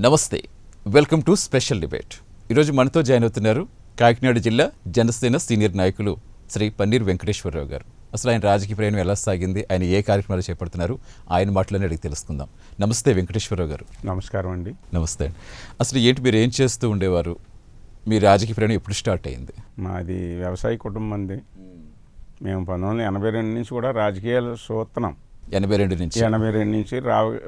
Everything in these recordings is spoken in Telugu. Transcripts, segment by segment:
నమస్తే, వెల్కమ్ టు స్పెషల్ డిబేట్. ఈరోజు మనతో జాయిన్ అవుతున్నారు కాకినాడ జిల్లా జనసేన సీనియర్ నాయకులు శ్రీ పన్నీర్ వెంకటేశ్వరరావు గారు. అసలు ఆయన రాజకీయ ప్రయాణం ఎలా సాగింది, ఆయన ఏ కార్యక్రమాలు చేపడుతున్నారు, ఆయన మాటలోనే అడిగి తెలుసుకుందాం. నమస్తే వెంకటేశ్వరరావు గారు. నమస్కారం అండి. నమస్తే అండి. అసలు ఏంటి, మీరు ఏం చేస్తూ ఉండేవారు, మీ రాజకీయ ప్రయాణం ఎప్పుడు స్టార్ట్ అయింది? మాది వ్యవసాయ కుటుంబం అండి. మేము 1982 నుంచి కూడా రాజకీయాలు చూస్తున్నాం. 82 నుంచి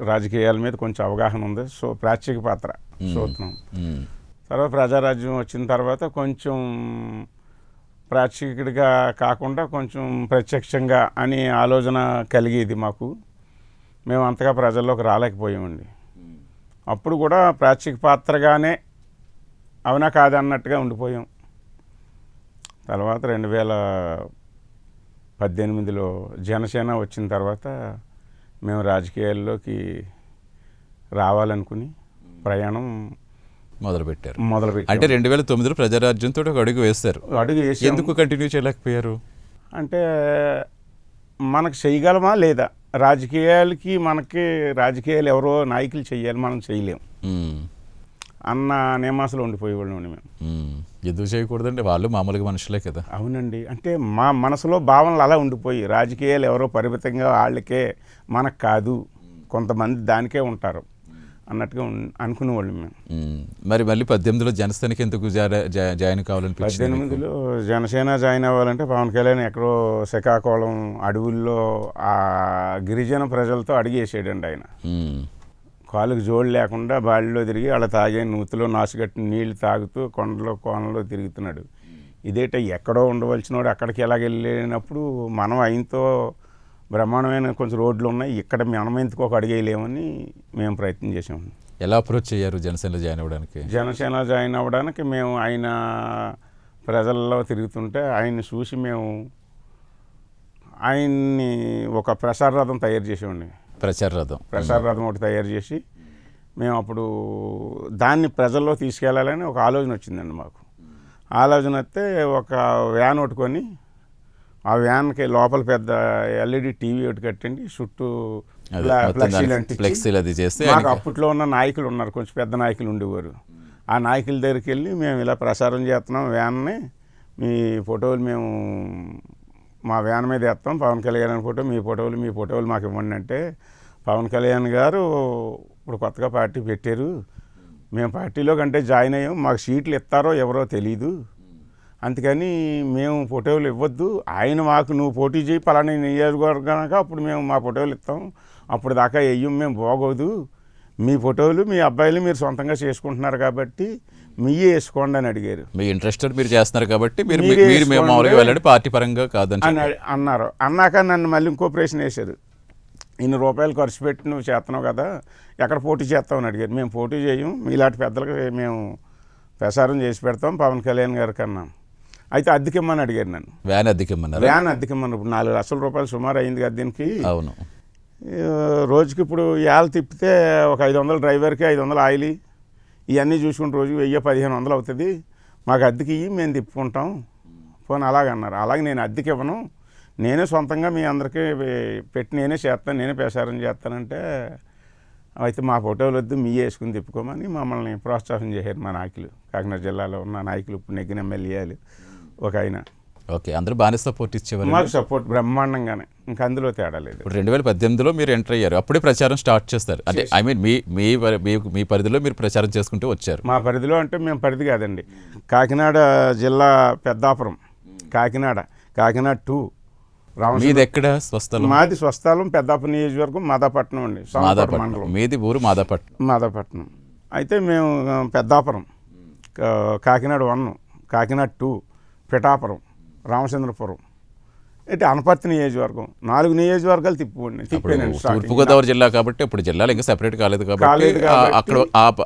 రాజకీయాల మీద కొంచెం అవగాహన ఉంది. సో ప్రాచ్యక పాత్ర చూస్తున్నాం. తర్వాత ప్రజారాజ్యం వచ్చిన తర్వాత కొంచెం ప్రాచ్యకుడిగా కాకుండా కొంచెం ప్రత్యక్షంగా అని ఆలోచన కలిగేది మాకు. మేము అంతగా ప్రజల్లోకి రాలేకపోయామండి. అప్పుడు కూడా ప్రాచ్యక పాత్రగానే అవునా కాదన్నట్టుగా ఉండిపోయాం. తర్వాత 2018లో జనసేన వచ్చిన తర్వాత మేము రాజకీయాల్లోకి రావాలనుకుని ప్రయాణం మొదలుపెట్టారు. అంటే 2009లో ప్రజారాజ్యంతో ఒక అడుగు వేశారు. ఎందుకు కంటిన్యూ చేయలేకపోయారు? అంటే మనకు చేయగలమా లేదా, రాజకీయాలు ఎవరో నాయకులు చేయాలి, మనం చేయలేం అన్న నియమాసలో ఉండిపోయేవాళ్ళం మేము. ఎందుకు చేయకూడదండి, వాళ్ళు మామూలుగా మనుషులే కదా. అవునండి, అంటే మా మనసులో భావనలు అలా ఉండిపోయి రాజకీయాలు ఎవరో పరిమితంగా వాళ్ళకే, మనకు కాదు, కొంతమంది దానికే ఉంటారు అన్నట్టుగా అనుకునేవాళ్ళు మేము. మరి మళ్ళీ 18లో జనసేనకి ఎందుకు జాయిన్ కావాలని? 18లో జనసేన జాయిన్ అవ్వాలంటే పవన్ కళ్యాణ్ ఎక్కడో శ్రీకాకుళం అడవుల్లో ఆ గిరిజన ప్రజలతో అడిగేసాడండి. ఆయన కాలుకి జోడు లేకుండా బాడిలో తిరిగి వాళ్ళ తాగే నూతిలో నాసుగట్టిన నీళ్లు తాగుతూ కొండలో కోనలో తిరుగుతున్నాడు. ఇదేట ఎక్కడో ఉండవలసినోడు అక్కడికి ఎలాగెళ్ళినప్పుడు మనం ఆయనతో బ్రహ్మాండమైన కొంచెం రోడ్లు ఉన్నాయి, ఇక్కడ మనం ఎందుకు ఒక అడిగేయలేమని మేము ప్రయత్నం చేసాము. ఎలా అప్రోచ్ అయ్యారు జనసేనలో జాయిన్ అవ్వడానికి? జనసేన జాయిన్ అవ్వడానికి మేము ఆయన ప్రజల్లో తిరుగుతుంటే ఆయన్ని చూసి మేము ఆయన్ని ఒక ప్రసార రథం తయారు చేసామండి. ప్రచార రథం ఒకటి తయారు చేసి మేము అప్పుడు దాన్ని ప్రజల్లో తీసుకెళ్లాలని ఒక ఆలోచన వచ్చిందండి మాకు. ఆలోచన వస్తే ఒక వ్యాన్ ఒకటి, ఆ వ్యాన్కి లోపల పెద్ద ఎల్ఈడి టీవీ ఒకటి కట్టండి, చుట్టూ ఫ్లెక్సీలు అది చేస్తే మాకు అప్పట్లో ఉన్న నాయకులు ఉన్నారు, కొంచెం పెద్ద నాయకులు ఉండేవారు. ఆ నాయకుల దగ్గరికి వెళ్ళి మేము ఇలా ప్రసారం చేస్తున్నాం వ్యాన్ని, మీ ఫోటోలు మేము మా వ్యాన్ మీద వేస్తాం, పవన్ కళ్యాణ్ ఫోటో, మీ ఫోటోలు మాకు ఇవ్వండి అంటే, పవన్ కళ్యాణ్ గారు ఇప్పుడు కొత్తగా పార్టీ పెట్టారు, మేము పార్టీలో కంటే జాయిన్ అయ్యాం, మాకు సీట్లు ఇస్తారో ఎవరో తెలీదు, అందుకని మేము ఫోటోలు ఇవ్వద్దు, ఆయన మాకు నువ్వు పోటీ చేయి పలానా నియోజకవర్గాక అప్పుడు మేము మా ఫోటోలు ఇస్తాం, అప్పుడు దాకా వెయ్యం, మేము బాగోదు, మీ ఫోటోలు మీ అబ్బాయిలు మీరు సొంతంగా చేసుకుంటున్నారు కాబట్టి మీయే వేసుకోండి అని అడిగారు. మీ ఇంట్రెస్ట్ మీరు చేస్తున్నారు కాబట్టి మీరు మామూలుగా వెళ్ళండి, పార్టీ పరంగా కాదని అన్నారు. అన్నాక నన్ను మళ్ళీ ఇంకో ప్రశ్న వేశారు, ఇన్ని రూపాయలు ఖర్చు పెట్టి నువ్వు చేస్తున్నావు కదా, ఎక్కడ పోటీ చేస్తామని అడిగారు. మేము పోటీ చేయం, మీలాంటి పెద్దలకు మేము ప్రసారం చేసి పెడతాం పవన్ కళ్యాణ్ గారి కన్నా, అయితే అద్దెకిమ్మని అడిగారు నన్ను. వ్యాన్ అద్దెకిమ్మన్నారు. ఇప్పుడు 4 లక్షల రూపాయలు సుమారు అయింది కదా దీనికి. అవును, రోజుకి ఇప్పుడు ఏళ్ళ తిప్పితే ఒక 500 డ్రైవర్కి, 500 ఆయిల్, ఇవన్నీ చూసుకుంటే రోజుకి 1000-1500 అవుతుంది, మాకు అద్దెకి ఇవి మేము తిప్పుకుంటాం పోనీ అలాగన్నారు. అలాగే నేను అద్దెకి ఇవ్వను, నేనే సొంతంగా మీ అందరికీ పెట్టి నేనే చేస్తాను, నేనే ప్రసారం చేస్తానంటే, అయితే మా ఫోటోలు వద్దు, మీ వేసుకుని తిప్పుకోమని మమ్మల్ని ప్రోత్సాహం చేశారు మా నాయకులు. కాకినాడ జిల్లాలో ఉన్న నాయకులు, ఇప్పుడు నెగ్గిన ఎమ్మెల్యేలు ఒక ఆయన. ఓకే, అందరూ బాగానే సపోర్ట్ ఇచ్చేవారు? మాకు సపోర్ట్ బ్రహ్మాండంగానే, ఇంకా అందులో తేడా లేదు. ఇప్పుడు 2018లో మీరు ఎంటర్ అయ్యారు, అప్పుడే ప్రచారం స్టార్ట్ చేస్తారు అంటే ఐ మీన్ మీ పరిధిలో మీరు ప్రచారం చేసుకుంటూ వచ్చారు. మా పరిధిలో అంటే మేము పరిధి కాదండి, కాకినాడ జిల్లా పెద్దాపురం, కాకినాడ 2. మీది ఎక్కడ స్వస్థలం? మాది స్వస్థలం పెద్దాపురం నియోజకవర్గం, మాదాపట్నం అండి. మండలం. మీది ఊరు మాదాపట్నం. అయితే మేము పెద్దాపురం, కాకినాడ 1, కాకినాడ 2, పిఠాపురం, రామచంద్రపురం, అయితే అనపర్తి నియోజకవర్గం, 4 నియోజకవర్గాలు తిప్పానండి. తూర్పుగోదావరి జిల్లా కాబట్టి ఇప్పుడు జిల్లాలు ఇంకా సెపరేట్ కాలేదు కాబట్టి అక్కడ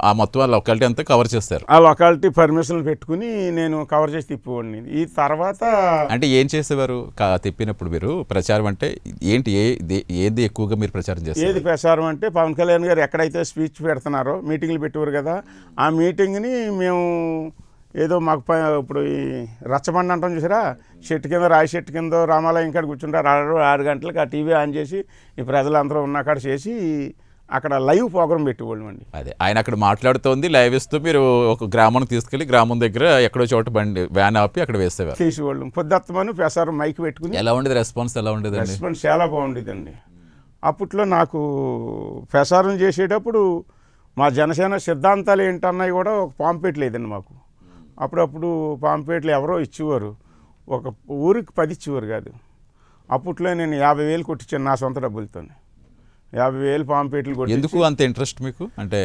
ఆ మొత్తం లొకాలిటీ అంతా కవర్ చేస్తారు. ఆ లొకాలిటీ పర్మిషన్లు పెట్టుకుని నేను కవర్ చేసి తిప్పేవాడిని. ఈ తర్వాత అంటే ఏం చేసేవారు తిప్పినప్పుడు మీరు? ప్రచారం అంటే ఏంటి, ఏది ఎక్కువగా మీరు ప్రచారం చేస్తారు? ఏది ప్రచారం అంటే పవన్ కళ్యాణ్ గారు ఎక్కడైతే స్పీచ్ పెడుతున్నారో, మీటింగ్లు పెట్టేవారు కదా, ఆ మీటింగ్ని మేము ఏదో మాకు ఇప్పుడు ఈ రచ్చబండి అంటాం చూసారా, రాయి చెట్టు కింద రామాలయం కాడ కూర్చుంటారు, 6 గంటలకు ఆ టీవీ ఆన్ చేసి ఈ ప్రజలందరూ ఉన్న కాడ చేసి అక్కడ లైవ్ ప్రోగ్రామ్ పెట్టేవాళ్ళం అండి. అదే ఆయన అక్కడ మాట్లాడుతోంది లైవ్ ఇస్తూ మీరు ఒక గ్రామానికి తీసుకెళ్లి గ్రామం దగ్గర ఎక్కడో చోట బండి వ్యాన్ ఆపి అక్కడ వేసేవారు. చేసేవాళ్ళం. పొద్దుత్తమని ప్రసారం మైక్ పెట్టుకుని. ఎలా ఉండేది రెస్పాన్స్? ఎలా ఉండేదండి? రెస్పాన్స్ చాలా బాగుండేదండి. అప్పట్లో నాకు ప్రసారం చేసేటప్పుడు మా జనసేన సిద్ధాంతాలు ఏంటన్నాయి కూడా ఒక పాంప్లెట్ లేదండి మాకు. అప్పుడప్పుడు పాంప్లెట్లు ఎవరో ఇచ్చేవారు, ఒక ఊరికి 10 ఇచ్చేవారు కాదు. అప్పట్లో నేను 50,000 కొట్టించాను నా సొంత డబ్బులతో. 50,000 పాంప్లెట్లు కొట్టి. ఎందుకు అంత ఇంట్రెస్ట్ మీకు? అంటే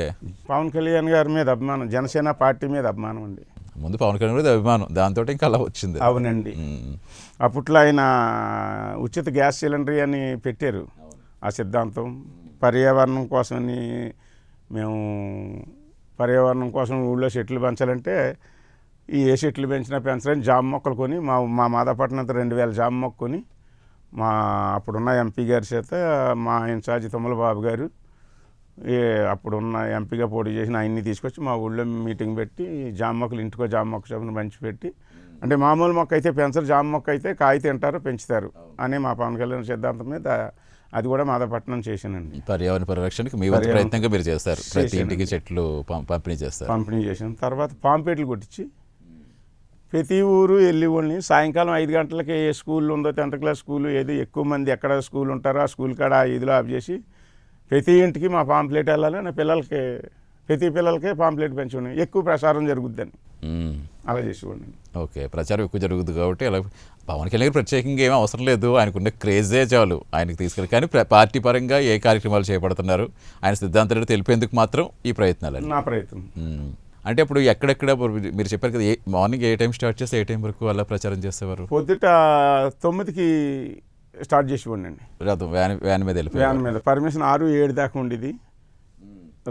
పవన్ కళ్యాణ్ గారి మీద అభిమానం, జనసేన పార్టీ మీద అభిమానం అండి. ముందు పవన్ కళ్యాణ్ మీద అభిమానం, దాంతో ఇంకా అలా వచ్చింది. అవునండి. అప్పట్లో ఆయన ఉచిత గ్యాస్ సిలిండర్ అని పెట్టారు. ఆ సిద్ధాంతం పర్యావరణం కోసమని, మేము పర్యావరణం కోసం ఊళ్ళో చెట్లు పెంచాలంటే ఏ చెట్లు పెంచినా పెంచాలని జామ మొక్కలు కొని మా మాదాపట్నంతో 2,000 జామ మొక్క కొని అప్పుడున్న ఎంపీ గారి చేత మా ఇన్ఛార్జి తుమ్మల బాబు గారు అప్పుడున్న ఎంపీగా పోటీ చేసిన ఆయన్ని తీసుకొచ్చి మా ఊళ్ళో మీటింగ్ పెట్టి జామ మొక్కలు ఇంటికో జామ మొక్క చొప్పున పంచిపెట్టి, అంటే మామూలు మొక్క అయితే పెంచరు, జామ మొక్క అయితే కాయ తింటారు పెంచుతారు అని మా పవన్ కళ్యాణ్ సిద్ధాంతం మీద అది కూడా మాదాపట్నం చేశానండి. పర్యావరణ పరిరక్షణకి మీ వంతు ప్రయత్నంగా మీరు చేస్తారు. ప్రతి ఇంటికి చెట్లు పంపిణీ చేశాను. తర్వాత పాంప్లెట్లు కొట్టించి ప్రతి ఊరు వెళ్ళేవాళ్ళని. సాయంకాలం 5 గంటలకి ఏ స్కూల్ ఉందో 10th క్లాస్ స్కూలు ఏది ఎక్కువ మంది ఎక్కడ స్కూల్ ఉంటారో ఆ స్కూల్ కాడ ఆ ఇదిలో ఆఫ్ చేసి ప్రతి ఇంటికి మా పాంప్లెట్ వెళ్ళాలి. నా పిల్లలకి ప్రతి పిల్లలకే పాంప్లెట్ పెంచుకోండి, ఎక్కువ ప్రసారం జరుగుద్దని అలా చేసేవాడిని. ఓకే, ప్రచారం ఎక్కువ జరుగుతుంది కాబట్టి అలా. పవన్ కళ్యాణ్ ప్రత్యేకంగా ఏమీ అవసరం లేదు, ఆయనకున్న క్రేజే చాలు ఆయనకు తీసుకెళ్ళి. కానీ పార్టీ పరంగా ఏ కార్యక్రమాలు చేపడుతున్నారు, ఆయన సిద్ధాంతాలు తెలిపేందుకు మాత్రం ఈ ప్రయత్నాలు. నా ప్రయత్నం అంటే ఇప్పుడు ఎక్కడెక్కడ మీరు చెప్పారు కదా, మార్నింగ్ ఏ టైం స్టార్ట్ చేస్తే ఏ టైం వరకు అలా ప్రచారం చేసేవారు? పొద్దుట 9కి స్టార్ట్ చేసేవాడిని అండి. వ్యాన్ మీద వ్యాన్ మీద పర్మిషన్ 6-7 దాకా ఉండేది,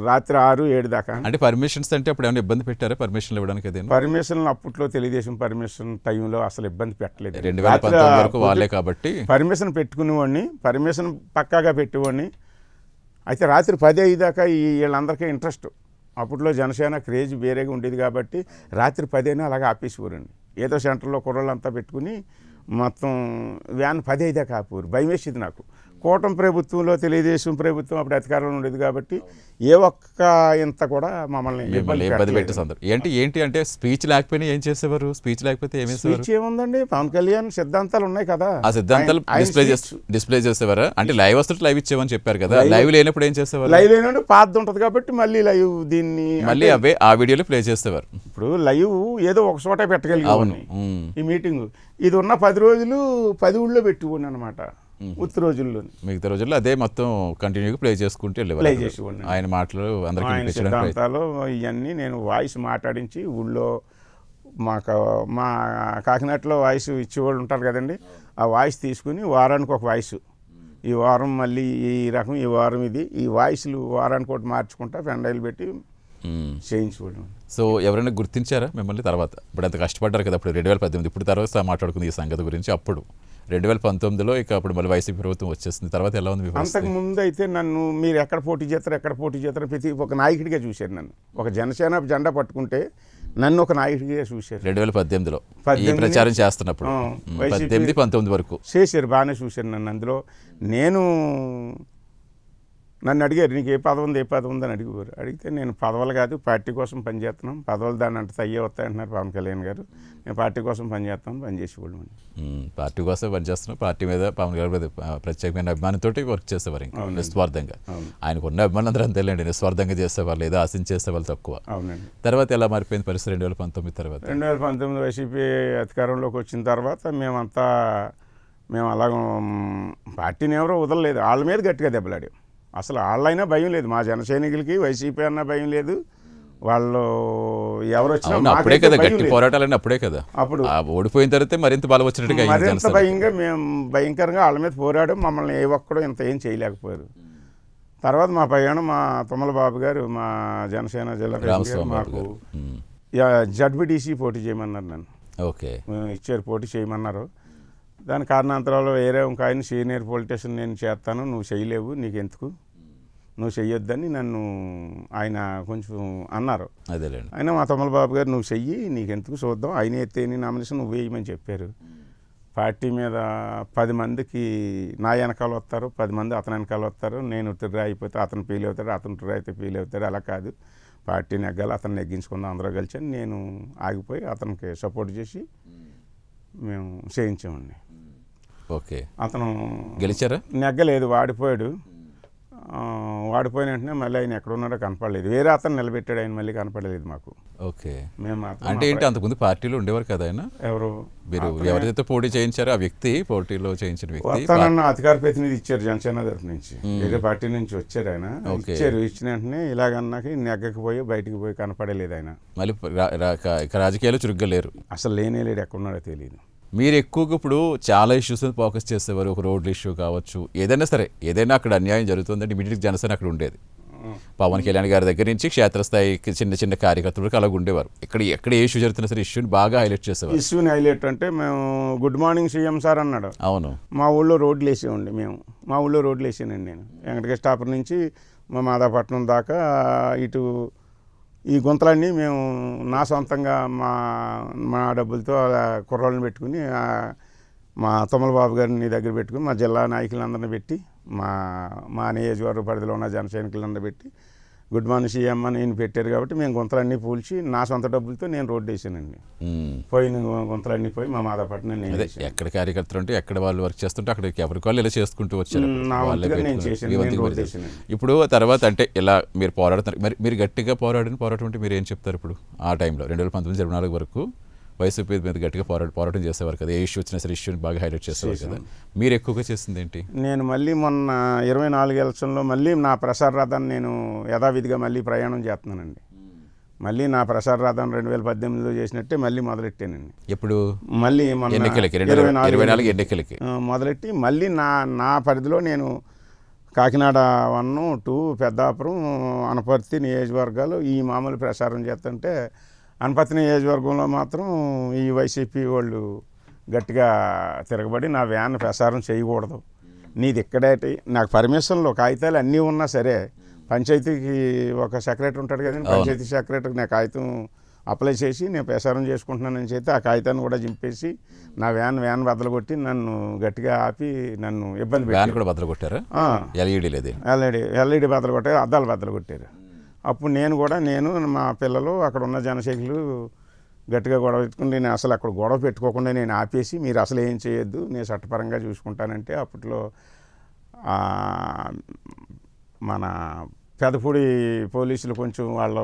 రాత్రి 6-7 దాకా. అంటే పర్మిషన్స్ అంటే అప్పుడు ఏమైనా ఇబ్బంది పెట్టారా పర్మిషన్లు ఇవ్వడానికి? అదే పర్మిషన్లు అప్పట్లో తెలుగుదేశం పర్మిషన్ టైంలో అసలు ఇబ్బంది పెట్టలేదు. 2019 వరకు వాళ్ళే కాబట్టి పర్మిషన్ పెట్టుకునేవాడిని, పర్మిషన్ పక్కాగా పెట్టేవాడిని. అయితే రాత్రి 10-5 దాకా వీళ్ళందరికీ ఇంట్రెస్ట్. అప్పట్లో జనసేన క్రేజ్ వేరేగా ఉండేది కాబట్టి రాత్రి 10 అలాగే ఆపేసేవారండి. ఏదో సెంటర్లో కుర్రలంతా పెట్టుకుని మొత్తం వ్యాన్ 10 దాకా ఆపేవారు. భయం వేసేది నాకు. కూటమి ప్రభుత్వంలో తెలుగుదేశం ప్రభుత్వం అప్పుడు అధికారంలో ఉండేది కాబట్టి ఏ ఒక్క ఇంత కూడా మమ్మల్ని ఇబ్బంది పెట్టే సందర్భం ఏంటి అంటే స్పీచ్ లేకపోయినా ఏం చేసేవారు? స్పీచ్ లేకపోతే స్పీచ్ ఏముందండి, పవన్ కళ్యాణ్ సిద్ధాంతాలు ఉన్నాయి కదా, ఆ సిద్ధాంతాలు డిస్ప్లే చేసేవారా? అంటే లైవ్ వస్తుంటే లైవ్ ఇచ్చేవని చెప్పారు కదా, లైవ్ లేనప్పుడు ఏం చేసేవారు? లైవ్ లేనప్పుడు పాత ఉంటుంది కాబట్టి మళ్ళీ లైవ్ దీన్ని మళ్ళీ అవే ఆ వీడియోలో ప్లే చేసేవారు. ఇప్పుడు లైవ్ ఏదో ఒక చోట పెట్టగలిగాను. ఈ మీటింగ్ ఇది ఉన్న 10 రోజులు 10 ఊళ్ళో పెట్టుకోండి అనమాట. ఉత్త రోజుల్లో మిగతా రోజుల్లో అదే మొత్తం కంటిన్యూగా ప్లే చేసుకుంటూ వెళ్ళేవారు. ఆయన మాటలు అందరికీ సిద్ధాంతాలు ఇవన్నీ నేను వాయిస్ మాట్లాడించి ఊళ్ళో మా కాకినాడలో వాయిస్ ఇచ్చేవాళ్ళు ఉంటారు కదండి, ఆ వాయిస్ తీసుకుని వారానికి ఒక వాయిస్, ఈ వారం మళ్ళీ ఈ రకం, ఈ వారం ఇది, ఈ వాయిస్లు వారానికి ఒకటి మార్చుకుంటా పెండైలు పెట్టి చేయించుకోవడం. సో ఎవరైనా గుర్తించారా మిమ్మల్ని తర్వాత? ఇప్పుడు అంత కష్టపడ్డారు కదా, అప్పుడు 2018, ఇప్పుడు తర్వాత మాట్లాడుకుంది ఈ సంగతి గురించి. అప్పుడు 2019లో ఇక అప్పుడు మళ్ళీ వైసీపీ ప్రభుత్వం వచ్చేసింది, తర్వాత ఎలా ఉంది? అంతకు ముందు అయితే నన్ను మీరు ఎక్కడ పోటీ చేస్తారు ప్రతి ఒక నాయకుడిగా చూశారు. నన్ను ఒక జనసేన జెండా పట్టుకుంటే నన్ను ఒక నాయకుడిగా చూశారు. 2018లో ఈ ప్రచారం చేస్తున్నప్పుడు 18-19 వరకు చేశారు, బాగానే చూశారు నన్ను. అందులో నన్ను అడిగారు, నీకు ఏ పదవి ఉంది అని అడిగారు. అడిగితే నేను పదవులు కాదు పార్టీ కోసం పనిచేస్తున్నాం, పదవులు దాన్ని అంటే అయ్యే వస్తాయంటున్నారు పవన్ కళ్యాణ్ గారు, నేను పార్టీ కోసం పనిచేస్తాను, పనిచేసేవాళ్ళు. పార్టీ కోసం పనిచేస్తున్నాం, పార్టీ మీద పవన్ కళ్యాణ్ మీద ప్రత్యేకమైన అభిమానంతో వర్క్ చేసేవారు ఇంకా నిస్వార్థంగా. ఆయనకు ఉన్న అభిమానులు అందరూ అంతేలేండి, నిస్వార్థంగా చేసేవాళ్ళు, ఏదో ఆశించేసేవాళ్ళు తక్కువ. అవునండి. తర్వాత ఎలా మారిపోయింది పరిస్థితి 2019 తర్వాత? 2019 వైసీపీ అధికారంలోకి వచ్చిన తర్వాత మేము అలాగ పార్టీని ఎవరో వదలలేదు, వాళ్ళ మీద గట్టిగా దెబ్బలాడాం. అసలు వాళ్ళైనా భయం లేదు, మా జన సైనికులకి వైసీపీ అన్న భయం లేదు, వాళ్ళు ఎవరు వచ్చినా అప్పుడే కదా గట్టి పోరాటాలన్నీ, అప్పుడే కదా. అప్పుడు ఓడిపోయిన తర్వాత మరింత బలం వచ్చినట్టుగా మరింత మేము భయంకరంగా వాళ్ళ మీద పోరాడు, మమ్మల్ని ఏ ఒక్కడో ఇంత ఏం చేయలేకపోయారు. తర్వాత మా ప్రయాణం మా తుమ్మల బాబు గారు, మా జనసేన జిల్లా మాకు జడ్పీటీసీ పోటీ చేయమన్నారు నన్ను. ఓకే, ఇచ్చారు, పోటీ చేయమన్నారు. దాని కారణాంతరాలు వేరే ఇంకా ఆయన సీనియర్ పొలిటీషియన్ నేను చేస్తాను, నువ్వు చేయలేవు, నీకెందుకు, నువ్వు చెయ్యొద్దని నన్ను ఆయన కొంచెం అన్నారు. అదేలేండి. అయినా మా తమ్ముల బాబు గారు నువ్వు చెయ్యి, నీకెందుకు చూద్దాం, ఆయన ఎత్తేని నామినేషన్ నువ్వు వేయమని చెప్పారు. పార్టీ మీద 10 మందికి నా వెనకాల వస్తారు, 10 మంది అతని వెనకాల వస్తారు. నేను ఉత్తర అయిపోతే అతను ఫీల్ అవుతాడు, అతను ఉత్తర అయితే ఫీల్ అవుతాడు. అలా కాదు, పార్టీ నెగ్గాలి, అతను నెగ్గించుకుందాం అందరూ కలిసి అని నేను ఆగిపోయి అతనికి సపోర్ట్ చేసి మేము చేయించామండి. ఓకే, అతను గెలిచారా? నెగ్గలేదు, వాడిపోయాడు. వాడిపోయిన వెంటనే మళ్ళీ ఆయన ఎక్కడున్నాడో కనపడలేదు. వేరే అతను నిలబెట్టాడు, ఆయన మళ్ళీ కనపడలేదు మాకు. ఓకే, మేము మాత్రం అంటే ఏంటి అంతకుముందు పార్టీలో ఉండేవారు కదా ఆయన? ఎవరు మీరు ఎవరైతే పోటీ చేయించారో ఆ వ్యక్తి, పోటీలో చేయించిన వ్యక్తి వస్తానన్న అధికార ప్రతినిధి ఇచ్చారు జనసేన తరఫు నుంచి, వేరే పార్టీ నుంచి వచ్చారు ఆయన. ఇచ్చారు, ఇచ్చిన వెంటనే ఇలాగన్నాకి నెగ్గకపోయి బయటికి పోయి కనపడలేదు ఆయన. మళ్ళీ రాజకీయాలు చురుగ్గా లేరు, అసలు లేనే లేడు, ఎక్కడున్నాడో తెలియదు. మీరు ఎక్కువగా ఇప్పుడు చాలా ఇష్యూస్ ఫోకస్ చేసేవారు. ఒక రోడ్ల ఇష్యూ కావచ్చు, ఏదైనా సరే, ఏదైనా అక్కడ అన్యాయం జరుగుతుందంటే ఇమీడియట్ జనసేన అక్కడ ఉండేది. పవన్ కళ్యాణ్ గారి దగ్గర నుంచి క్షేత్రస్థాయికి చిన్న చిన్న కార్యకర్తలకు అలాగ ఉండేవారు. ఎక్కడ ఏ ఇష్యూ జరుగుతున్నా సరే ఇష్యూని బాగా హైలైట్ చేసేవారు. ఇష్యూని హైలైట్ అంటే మేము గుడ్ మార్నింగ్ సీఎం సార్ అన్నాడు. అవును, మా ఊళ్ళో రోడ్లు వేసేవండి, మా ఊళ్ళో రోడ్లు వేసానండి నేను. వెంకటేశ్వర నుంచి మా మాదాపట్నం దాకా ఇటు ఈ గుంతలన్నీ మేము నా సొంతంగా మా డబ్బులతో కుర్రోళ్ళని పెట్టుకుని మా తొమ్మల బాబు గారిని దగ్గర పెట్టుకుని మా జిల్లా నాయకులందరినీ పెట్టి మా నియోజకవర్గ పరిధిలో ఉన్న జన సైనికులందరూ పెట్టి గుడ్ మార్నింగ్ సీఎం అని నేను పెట్టారు కాబట్టి మేము గుంతలన్నీ పూల్చి నా సొంత డబ్బులతో నేను రోడ్డు వేసానండి. పోయిన గుంతలన్నీ పోయి మా మాదాపట్నం నేను ఎక్కడ కార్యకర్తలు ఉంటే ఎక్కడ వాళ్ళు వర్క్ చేస్తుంటే అక్కడికి ఎవరికి వాళ్ళు ఇలా చేసుకుంటూ వచ్చారు. ఇప్పుడు తర్వాత అంటే ఇలా మీరు పోరాడుతున్నారు, మరి మీరు గట్టిగా పోరాటం అంటే మీరు ఏం చెప్తారు? ఇప్పుడు ఆ టైంలో 2019-24 వరకు వైసీపీ మీద గట్టిగా పోరాటం చేసేవారు కదా, ఏ ఇష్యూ వచ్చినా సరే ఇష్యూని బాగా హైలైట్ చేసేవారు కదా, మీరు ఎక్కువగా చేసింది ఏంటి? నేను మళ్ళీ మొన్న 24 ఎలక్షన్లో మళ్ళీ నా ప్రసార రథాన్ని నేను యథావిధిగా మళ్ళీ ప్రయాణం చేస్తున్నానండి. మళ్ళీ నా ప్రసార రథాన్ని 2018లో చేసినట్టే మళ్ళీ మొదలెట్టానండి. ఎప్పుడు? మళ్ళీ మొన్న ఎన్నికలకి 2024 ఎన్నికలకి మొదలెట్టి మళ్ళీ నా పరిధిలో నేను కాకినాడ 1, 2, పెద్దాపురం, అనపర్తి నియోజకవర్గాలు ఈ మామూలు ప్రసారం చేస్తుంటే అనపర్తి నియోజకవర్గంలో మాత్రం ఈ వైసీపీ వాళ్ళు గట్టిగా తిరగబడి నా వ్యాన్ ప్రసారం చేయకూడదు, నీది ఇక్కడేటి, నాకు పర్మిషన్లో కాగితాలు అన్నీ ఉన్నా సరే పంచాయతీకి ఒక సెక్రటరీ ఉంటాడు కదండి, పంచాయతీ సెక్రటరీకి నా కాగితం అప్లై చేసి నేను ప్రసారం చేసుకుంటున్నానని చెప్పి ఆ కాగితాన్ని కూడా చింపేసి నా వ్యాన్ బద్దలుకొట్టి నన్ను గట్టిగా ఆపి నన్ను ఇబ్బంది పెట్టారు. బద్దలుకొట్టారు, ఎల్ఈడి బద్దలు కొట్టారు, అద్దాలు బద్దలు కొట్టారు. అప్పుడు నేను మా పిల్లలు అక్కడ ఉన్న జనసైనికులు గట్టిగా గొడవ పెట్టుకుని నేను అసలు అక్కడ గొడవ పెట్టుకోకుండా నేను ఆపేసి మీరు అసలు ఏం చేయొద్దు, నేను చట్టపరంగా చూసుకుంటానంటే అప్పట్లో మన పెదపూడి పోలీసులు కొంచెం వాళ్ళు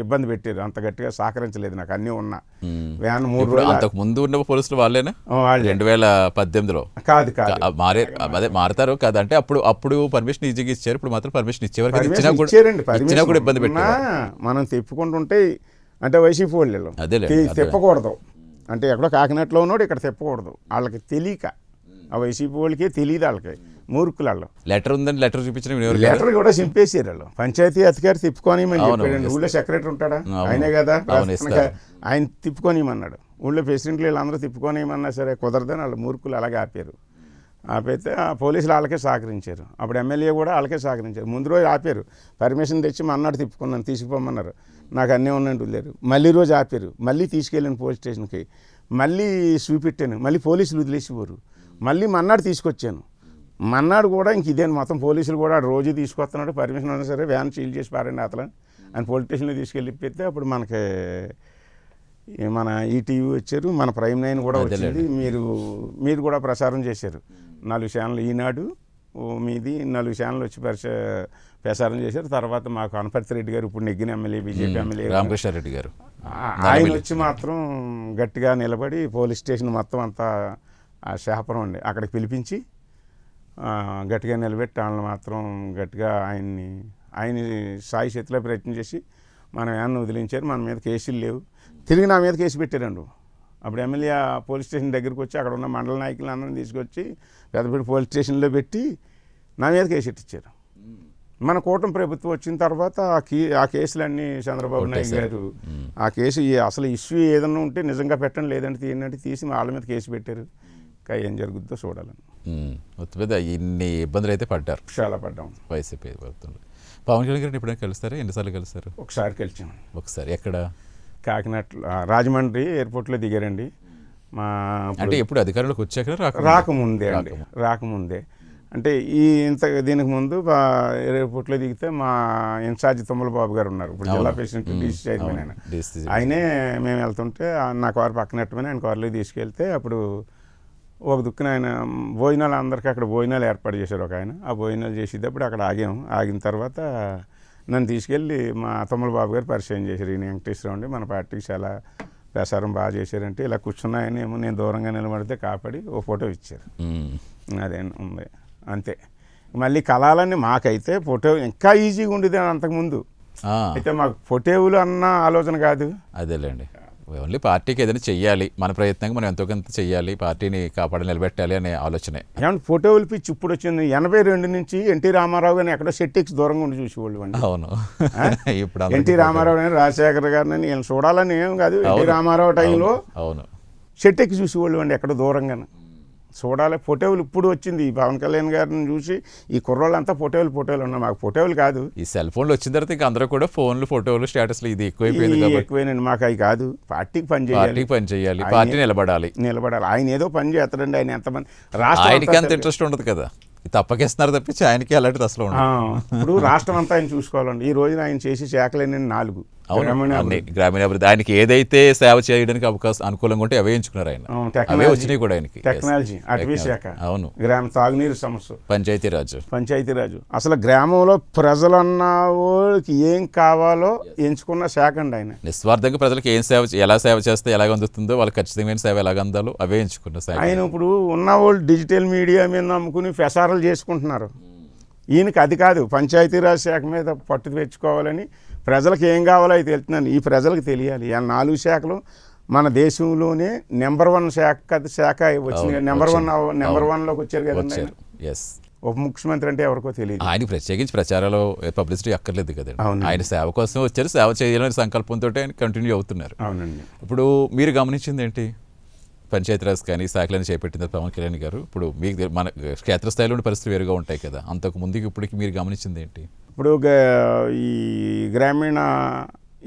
ఇబ్బంది పెట్టారు, అంత గట్టిగా సహకరించలేదు నాకు. అన్నీ ఉన్నా వ్యాన్ 3 రోజులు అంతకు ముందు ఉన్న పోలీసులు వాళ్ళేనా? 2018లో కాదు మారుతారు కదా, అంటే అప్పుడు పర్మిషన్ ఈజీగా ఇచ్చారు, ఇప్పుడు మాత్రం పర్మిషన్ ఇచ్చేవారు ఇచ్చినా కూడా ఇబ్బంది పెట్టారు. మనం తిప్పుకుంటుంటే అంటే వైసీపీ వాళ్ళు తిప్పకూడదు, అంటే ఎక్కడో కాకినాడలో ఉన్నాడు ఇక్కడ తిప్పకూడదు, వాళ్ళకి తెలియక, ఆ వైసీపీ వాళ్ళకి తెలియదు, వాళ్ళకి మూర్ఖులు వాళ్ళు. లెటర్ ఉందని లెటర్ చూపించిన లెటర్ కూడా చింపేసారు వాళ్ళు. పంచాయతీ అధికారి తిప్పుకోనిమని చెప్పాడు, ఊళ్ళో సెక్రటరీ ఉంటాడా ఆయనే కదా, ఆయన తిప్పుకోనిమన్నాడు. ఊళ్ళో ప్రెసిడెంట్లు వీళ్ళందరూ తిప్పుకోనిమన్నా సరే కుదరదని వాళ్ళు మూర్ఖులు అలాగే ఆపారు. ఆపైతే ఆ పోలీసులు వాళ్ళకే సహకరించారు, అప్పుడు ఎమ్మెల్యే కూడా వాళ్ళకే సహకరించారు. ముందు రోజు ఆపారు, పర్మిషన్ తెచ్చి మన్నాడు తిప్పుకున్నాను తీసుకుపోమన్నారు, నాకు అన్నీ ఉన్నట్టు లేరు. మళ్ళీ రోజు ఆపారు, మళ్ళీ తీసుకెళ్ళాను పోలీస్ స్టేషన్కి, మళ్ళీ చూపెట్టాను, మళ్ళీ పోలీసులు వదిలేసేవారు. మళ్ళీ మన్నాడు తీసుకొచ్చాను, మన్నాడు కూడా ఇంక ఇదేను మొత్తం పోలీసులు కూడా రోజు తీసుకొస్తున్నాడు, పర్మిషన్ ఉన్నా సరే వ్యాన్ సీల్ చేసి పారండి అతను అని పోలీస్ స్టేషన్లో తీసుకెళ్ళి పెడితే అప్పుడు మనకి మన ఈటీవీ వచ్చారు, మన ప్రైమ్ 9 కూడా వచ్చింది, మీరు కూడా ప్రసారం చేశారు. 4 ఛానల్ ఈనాడు మీది 4 ఛానల్ వచ్చి ప్రసారం చేశారు. తర్వాత మాకు అనపర్తి రెడ్డి గారు ఇప్పుడు నెగ్గిన ఎమ్మెల్యే, బీజేపీ ఎమ్మెల్యే రామకృష్ణారెడ్డి గారు, ఆయన వచ్చి మాత్రం గట్టిగా నిలబడి పోలీస్ స్టేషన్ మొత్తం అంతా ఆ శాపరం అండి అక్కడికి పిలిపించి గట్టిగా నిలబెట్టి వాళ్ళని మాత్రం గట్టిగా ఆయన సాయి చేతిలో ప్రయత్నం చేసి మన వ్యాన్ని వదిలించారు. మన మీద కేసులు లేవు, తిరిగి నా మీద కేసు పెట్టారండు. అప్పుడు ఎమ్మెల్యే పోలీస్ స్టేషన్ దగ్గరికి వచ్చి అక్కడ ఉన్న మండల నాయకులు అందరిని తీసుకొచ్చి పెద్దపల్లి పోలీస్ స్టేషన్లో పెట్టి నా మీద కేసు పెట్టించారు. మన కూటమి ప్రభుత్వం వచ్చిన తర్వాత ఆ కేసులన్నీ చంద్రబాబు నాయుడు గారు ఆ కేసు అసలు ఇష్యూ ఏదన్నా ఉంటే నిజంగా పెట్టండి, లేదంటే తీయనట్టు తీసి వాళ్ళ మీద కేసు పెట్టారు. ఇంకా ఏం జరుగుద్దో చూడాలని. మొత్తం మీద ఇన్ని ఇబ్బందులు అయితే పడ్డారు, చాలా పడ్డాం. వైసీపీ ప్రభుత్వంలో పవన్ కళ్యాణ్ గారిని ఎప్పుడైనా కలుస్తారా? ఎన్నిసార్లు కలిసారు? ఒకసారి కలిసాము. ఒకసారి ఎక్కడ? కాకినాడ రాజమండ్రి ఎయిర్పోర్ట్లో దిగారండి. మా అంటే ఎప్పుడు అధికారంలోకి వచ్చాక రాకముందే అండి, రాకముందే. అంటే దీనికి ముందు 20 ఫుట్లో దిగితే మా ఇన్ఛార్జ్ తుమ్మల బాబు గారు ఉన్నారు, ఇప్పుడు జిల్లా ప్రెసిడెంట్ డీసీ చైర్మన్ ఆయన. ఆయనే మేము వెళ్తుంటే నా కారు పక్కన పెట్టమని ఆయన కారులో తీసుకెళ్తే అప్పుడు ఒక దుక్కున ఆయన భోజనాలు అందరికీ అక్కడ భోజనాలు ఏర్పాటు చేశారు ఒక ఆయన. ఆ భోజనాలు చేసేటప్పుడు అక్కడ ఆగిన తర్వాత నన్ను తీసుకెళ్ళి మా తుమ్మల బాబు గారు పరిచయం చేశారు. ఈయన వెంకటేశ్వరరావు అండి, మన పార్టీకి చాలా ప్రసారం బాగా చేశారంటే ఇలా కూర్చున్నాయని ఏమో నేను దూరంగా నిలబడితే కాపాడి ఓ ఫోటో ఇచ్చారు. అదే ఉంది అంతే. మళ్ళీ కళాలన్నీ మాకైతే ఫోటో ఇంకా ఈజీగా ఉండేది అంతకుముందు. అయితే మాకు ఫోటోలు అన్న ఆలోచన కాదు. అదేలేండి, ఓన్లీ పార్టీకి ఏదైనా చెయ్యాలి, మన ప్రయత్నంగా మనం ఎంతో కొంత చెయ్యాలి, పార్టీని కాపాడి నిలబెట్టాలి అనే ఆలోచనే. ఏమంటే ఫోటోలు పిచ్చి ఇప్పుడు వచ్చింది. 82 నుంచి ఎన్టీ రామారావు గారిని ఎక్కడో సెట్టిక్స్ దూరంగా ఉండి చూసేవాళ్ళు అండి. అవును, ఇప్పుడు ఎన్టీ రామారావు గారిని, రాజశేఖర్ గారిని వీళ్ళని చూడాలని ఏం కాదు. ఎన్టీ రామారావు టైంలో అవును సెట్టెక్కి చూసేవాళ్ళు అండి ఎక్కడ దూరంగానే చూడాలి. ఫోటోలు ఇప్పుడు వచ్చింది, ఈ పవన్ కళ్యాణ్ గారిని చూసి ఈ కుర్రోళ్ళంతా ఫోటోలు ఉన్నాయి. మాకు ఫోటోలు కాదు. ఈ సెల్ ఫోన్లు వచ్చిన తర్వాత ఇంకా అందరూ కూడా ఫోన్లు, ఫోటోలు, స్టేటస్లు ఇది ఎక్కువైపోయింది. ఎక్కువైనండి, మాకు అవి కాదు. పార్టీకి పని చేయాలి, పార్టీ నిలబడాలి. ఆయన ఏదో పని చేస్తాడండి. ఆయన ఎంతమంది ఆయనకి అంత ఇంట్రెస్ట్ ఉండదు కదా, తప్పకేస్తున్నారు తప్పించి ఆయనకి అలాంటిది అసలు ఉండదు. ఇప్పుడు రాష్ట్రం అంతా ఆయన చూసుకోవాలండి. ఈ రోజున ఆయన చేసి శాఖలన్నీ 4. గ్రామీణాభివృద్ధి ఆయనకి ఏదైతే సేవ చేయడానికి అవకాశం అనుకూలంగా ఉంటే అవే ఎంచుకున్నారు ఆయన. అవే వచ్చినాయి కూడా ఆయనకి. టెక్నాలజీ, అటవీ శాఖ, అవును, గ్రామ తాగునీరు సమస్య, పంచాయతీరాజు. అసలు గ్రామంలో ప్రజలన్న వాళ్ళకి ఏం కావాలో ఎంచుకున్న శాఖ అండి ఆయన. నిస్వార్థంగా ప్రజలకు ఏం సేవ, ఎలా సేవ చేస్తే ఎలాగ అందుతుందో, వాళ్ళకి ఖచ్చితమైన సేవ ఎలాగ అందాలో అవే ఎంచుకున్న శాఖ ఆయన. ఇప్పుడు ఉన్న వాళ్ళు డిజిటల్ మీడియా మీద నమ్ముకుని ఫెసారాలు చేసుకుంటున్నారు. ఈయనకి అది కాదు, పంచాయతీరాజ్ శాఖ మీద పట్టు తెచ్చుకోవాలని, ప్రజలకు ఏం కావాలో అది తెలుస్తున్నాను. ఈ ప్రజలకు తెలియాలి. ఆ 4 శాఖలు మన దేశంలోనే నెంబర్ 1 శాఖ వచ్చింది. నెంబర్ 1లోకి వచ్చారు కదండి. ఉప ముఖ్యమంత్రి అంటే ఎవరికో తెలియదు. ఆయన ప్రత్యేకించి ప్రచారాలు పబ్లిసిటీ అక్కర్లేదు కదండి. ఆయన సేవ కోసం వచ్చారు, సేవ చేయాలని సంకల్పంతో ఆయన కంటిన్యూ అవుతున్నారు. అవునండి. ఇప్పుడు మీరు గమనించింది ఏంటి? పంచాయతీరాజ్ కానీ శాఖలను చేపట్టిన పవన్ కళ్యాణ్ గారు, ఇప్పుడు మీకు మన క్షేత్రస్థాయిలో ఉండే పరిస్థితులు వేరుగా ఉంటాయి కదా, అంతకు ముందుకి ఇప్పటికి మీరు గమనించింది ఏంటి? ఇప్పుడు ఈ గ్రామీణ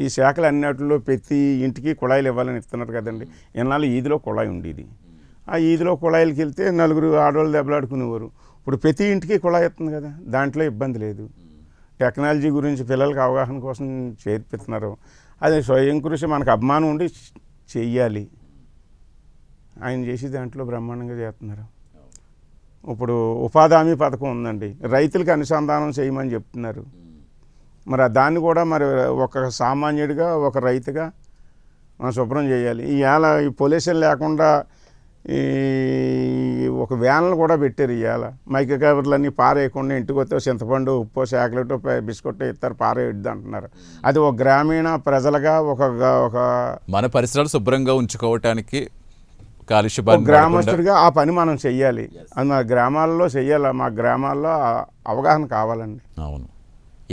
ఈ శాఖలు అన్నిటిలో ప్రతి ఇంటికి కుళాయిలు ఇవ్వాలని ఇస్తున్నారు కదండి. ఎన్నాళ్ళు ఈదిలో కుళాయి ఉండేది. ఆ ఈదిలో కుళాయిలకి వెళ్తే 4 ఆడవాళ్ళు దెబ్బలాడుకునేవారు. ఇప్పుడు ప్రతి ఇంటికి కుళాయి ఇస్తుంది కదా, దాంట్లో ఇబ్బంది లేదు. టెక్నాలజీ గురించి పిల్లలకి అవగాహన కోసం చేర్పిస్తున్నారు. అదే స్వయం కృషి మనకు అభిమానం ఉండి చెయ్యాలి. ఆయన చేసి దాంట్లో బ్రహ్మాండంగా చేస్తున్నారు. ఇప్పుడు ఉపాధి హామీ పథకం ఉందండి, రైతులకు అనుసంధానం చేయమని చెప్తున్నారు. మరి దాన్ని కూడా మరి ఒక సామాన్యుడిగా, ఒక రైతుగా మనం శుభ్రం చేయాలి. ఈ పొల్యూషన్ లేకుండా ఈ ఒక వ్యాన్లు కూడా పెట్టారు. ఇవాళ మైక్రో కవర్లన్నీ పారేయకుండా ఇంటికి వస్తే చింతపండు, ఉప్పు, చాక్లెట్, బిస్కెట్ ఇస్తారు, పారేయద్దు అంటున్నారు. అది ఒక గ్రామీణ ప్రజలుగా ఒక మన పరిసరాలు శుభ్రంగా ఉంచుకోవటానికి గ్రామస్తుడిగా ఆ పని మనం చెయ్యాలి. అది మా గ్రామాల్లో చెయ్యాలి. మా గ్రామాల్లో అవగాహన కావాలండి. అవును,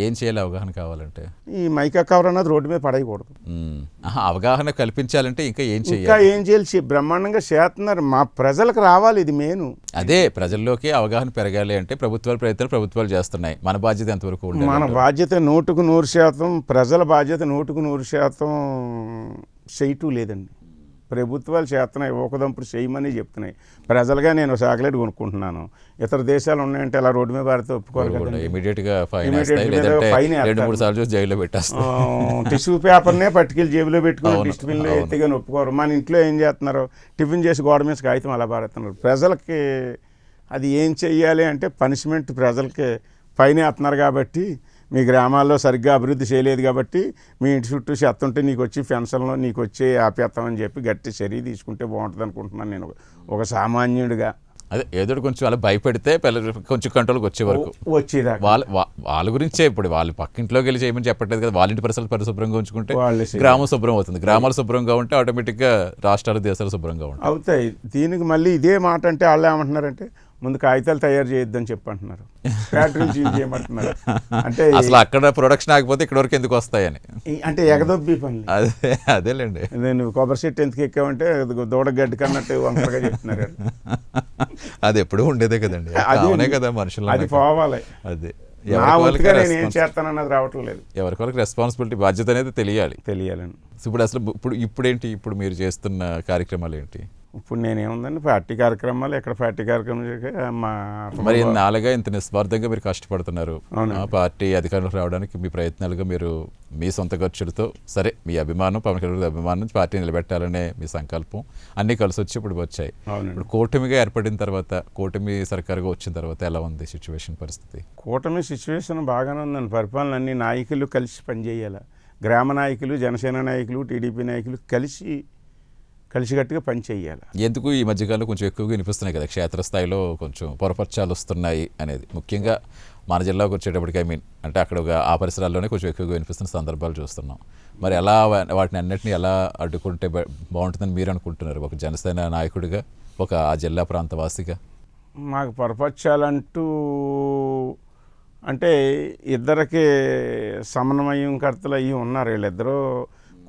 ఏం చేయాలి అవగాహన కావాలంటే? ఈ మైకా కవర్ అన్నది రోడ్డు మీద పడేయకూడదు. అవగాహన కల్పించాలంటే ఇంకా ఏం చేయాలి? బ్రహ్మాండంగా చేస్తున్నారు. మా ప్రజలకు రావాలి, ఇది మెయిన్. అదే ప్రజల్లోకి అవగాహన పెరగాలి అంటే ప్రభుత్వాలు చేస్తున్నాయి. మన బాధ్యత ఎంతవరకు ఉంది? మన బాధ్యత 100% ప్రజల బాధ్యత 100% చేయటం లేదండి. ప్రభుత్వాలు చేస్తున్నాయి, ఒకదంపుడు చేయమని చెప్తున్నాయి. ప్రజలుగా నేను చాక్లెట్ కొనుక్కుంటున్నాను, ఇతర దేశాలు ఉన్నాయంటే అలా రోడ్డు మీద పారితే ఒప్పుకోరు కదా, ఇమీడియట్గా ఫైన్ జైల్లో పెట్టేస్తారు. టిష్యూ పేపర్నే పట్టుకెళ్ళి జేబులో పెట్టుకుని డిస్ట్రిబ్యూన్లో ఎత్తిగాని ఒప్పుకోరు. మన ఇంట్లో ఏం చేస్తున్నారు? టిఫిన్ చేసి గోడ మీద కాగితం అలా పారేస్తున్నారు. ప్రజలకి అది ఏం చెయ్యాలి అంటే పనిష్మెంట్ ప్రజలకి ఫైన్ వేస్తున్నారు. కాబట్టి మీ గ్రామాల్లో సరిగ్గా అభివృద్ధి చేయలేదు కాబట్టి మీ ఇంటి చుట్టూ చెత్త ఉంటే నీకు వచ్చి పెన్షన్లో నీకు వచ్చి ఆపేస్తామని చెప్పి గట్టి చర్య తీసుకుంటే బాగుంటుంది అనుకుంటున్నాను నేను ఒక సామాన్యుడిగా. అదే ఏదో కొంచెం అలా భయపెడితే కొంచెం కంట్రోల్కి వచ్చే వరకు వచ్చేదా వాళ్ళ గురించే. ఇప్పుడు వాళ్ళు పక్కింట్లోకి వెళ్ళి చేయమని చెప్పట్లేదు కదా, వాళ్ళ ఇంటి పరిసరాలు పరిశుభ్రంగా ఉంచుకుంటే గ్రామం శుభ్రం అవుతుంది. గ్రామాలు శుభ్రంగా ఉంటే ఆటోమేటిక్గా రాష్ట్రాలు, దేశాలు శుభ్రంగా ఉంటాయి అవుతాయి. దీనికి మళ్ళీ ఇదే మాట అంటే వాళ్ళు ఏమంటున్నారంటే ముందు కాగితాలు తయారు చేయొద్దని చెప్పంటున్నారు, ఫ్యాక్టరీలు చేయమంటున్నారు. అంటే అసలు అక్కడ ప్రొడక్షన్ ఆగిపోతే ఇక్కడ వరకు ఎందుకు వస్తాయని, అంటే ఎగదొబ్బి పనులు. అదేలేండి, నేను కొబ్బరి చెట్టు ఎందుకు ఎక్కామంటే దూడగడ్డి కన్నట్టు వంకరగా చెప్తున్నారు. అది ఎప్పుడు ఉండేదే కదండి, అవునే కదా మనుషులు. అది పోవాలి. అదే నేను ఏం చేస్తానన్నది రావటం లేదు. ఎవరికి వాళ్ళకి రెస్పాన్సిబిలిటీ, బాధ్యత అనేది తెలియాలండి. తెలియాలండి. ఇప్పుడు అసలు ఇప్పుడేంటి, ఇప్పుడు మీరు చేస్తున్న కార్యక్రమాలు ఏంటి? ఇప్పుడు నేనేముందండి పార్టీ కార్యక్రమాలు ఎక్కడ పార్టీ కార్యక్రమాలు మా మరి నాలుగా ఇంత నిస్వార్థంగా మీరు కష్టపడుతున్నారు. అవునండి. ఆ పార్టీ అధికారంలోకి రావడానికి మీ ప్రయత్నాలుగా మీరు మీ సొంత ఖర్చులతో సరే మీ అభిమానం పవన్ కళ్యాణ్ గారి అభిమానం పార్టీ నిలబెట్టాలనే మీ సంకల్పం అన్నీ కలిసి వచ్చి ఇప్పుడు వచ్చాయి. అవునండి. ఇప్పుడు కూటమిగా ఏర్పడిన తర్వాత కూటమి సర్కారుగా వచ్చిన తర్వాత ఎలా ఉంది సిచ్యువేషన్ పరిస్థితి? కూటమి సిచ్యువేషన్ బాగానే ఉందండి. పరిపాలన అన్ని నాయకులు కలిసి పనిచేయాలి. గ్రామ నాయకులు, జనసేన నాయకులు, టీడీపీ నాయకులు కలిసికట్టుగా పనిచేయాలి. ఎందుకు ఈ మధ్యకాలంలో కొంచెం ఎక్కువగా వినిపిస్తున్నాయి కదా క్షేత్రస్థాయిలో కొంచెం పొరపర్చాలు వస్తున్నాయి అనేది, ముఖ్యంగా మన జిల్లాకు వచ్చేటప్పటికి అంటే అక్కడ ఆ పరిసరాల్లోనే కొంచెం ఎక్కువగా వినిపిస్తున్న సందర్భాలు చూస్తున్నాం. మరి ఎలా వాటిని అన్నింటినీ ఎలా అడ్డుకుంటే బాగుంటుందని మీరు అనుకుంటున్నారు ఒక జనసేన నాయకుడిగా, ఒక ఆ జిల్లా ప్రాంతవాసిగా? మాకు పొరపక్షాలంటూ అంటే ఇద్దరికి సమన్వయం కర్తలు అయ్యి ఉన్నారు. వీళ్ళిద్దరూ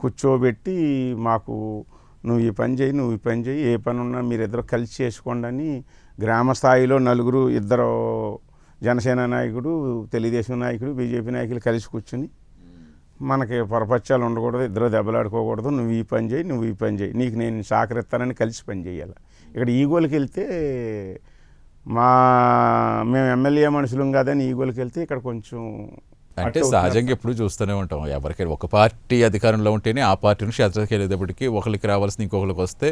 కూర్చోబెట్టి మాకు నువ్వు ఈ పని చేయి, నువ్వు ఈ పని చేయి, ఏ పని ఉన్నా మీరిద్దరు కలిసి చేసుకోండి అని గ్రామ స్థాయిలో నలుగురు, ఇద్దరు జనసేన నాయకుడు, తెలుగుదేశం నాయకుడు, బీజేపీ నాయకులు కలిసి కూర్చుని మనకి పొరపక్షాలు ఉండకూడదు, ఇద్దరు దెబ్బలాడుకోకూడదు, నువ్వు ఈ పని చేయి, నువ్వు ఈ పని చేయి, నీకు నేను సహకరిస్తానని కలిసి పని చేయాలి. ఇక్కడ ఈగోలకి వెళ్తే మేము ఎమ్మెల్యే మనుషులం కాదని ఈగోలకి వెళ్తే ఇక్కడ కొంచెం అంటే సహజంగా ఎప్పుడు చూస్తూనే ఉంటాం. ఎవరికైనా ఒక పార్టీ అధికారంలో ఉంటేనే ఆ పార్టీని క్షేత్రకి వెళ్ళేటప్పటికి ఒకరికి రావాల్సిన ఇంకొకరికి వస్తే